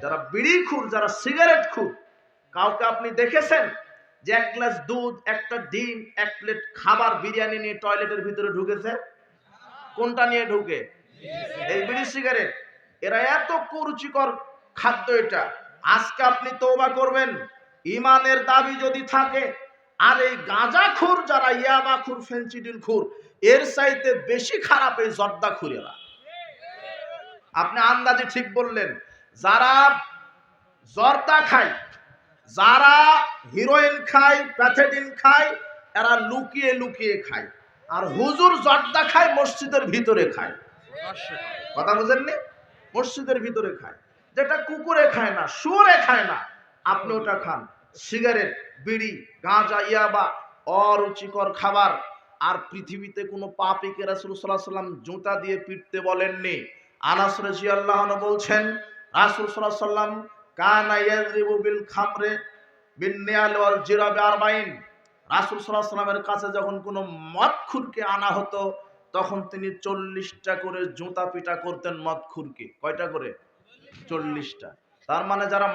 যারা বিড়ি খুর, যারা সিগারেট খুর, কাউকে আপনি দেখেছেন যে এক গ্লাস দুধ, একটা ডিম, এক প্লেট খাবার, বিরিয়ানি নিয়ে টয়লেটের ভিতরে ঢুকেছে? কোনটা নিয়ে ঢুকে? এই বিড়ি সিগারেট। এরা এত কুরুচিকর খাদ্য এটা। আজকে আপনি তওবা করবেন, ইমানের দাবি যদি থাকে। আর এই গাঁজাখোর যারা, ইয়াবাখোর, ফেন্সিডিলখোর, এর চাইতে বেশি খারাপ এই জর্দাখোরেরা। আপনি আন্দাজে ঠিক বললেন। যারা জর্দা খায়, যারা হিরোইন খায়, প্যাথেডিন খায়, এরা লুকিয়ে লুকিয়ে খায়। আর হুজুর জর্দা খায় মসজিদের ভিতরে খায়। কথা বুঝেননি? মসজিদের ভিতরে খায়, যেটা কুকুরে খায় না, শুয়োরে খায় না, আপনি ওটা খান। সিগারেট, বিড়ি, গাঁজা, ইয়াবা, অরুচিকর খাবার। আর পৃথিবীতে কোনো পাপীকে রাসূল সাল্লাল্লাহু আলাইহি ওয়াসাল্লাম জুতা দিয়ে পিটতে বলেননি। আনাস রাদিয়াল্লাহু আনহু বলছেন, রাসূল সাল্লাল্লাহু আলাইহি ওয়াসাল্লাম কানা ইয়াযরিবু বিল খামরে বিন নিয়াল ওয়াল জিরাবি 40। রাসূল সাল্লাল্লাহু আলাইহি ওয়াসাল্লামের কাছে যখন কোনো মদখুরকে আনা হতো, তখন তিনি 40টা করে জুতা পিটা করতেন মদখুরকে। কয়টা করে? 40টা। তার মানে যারা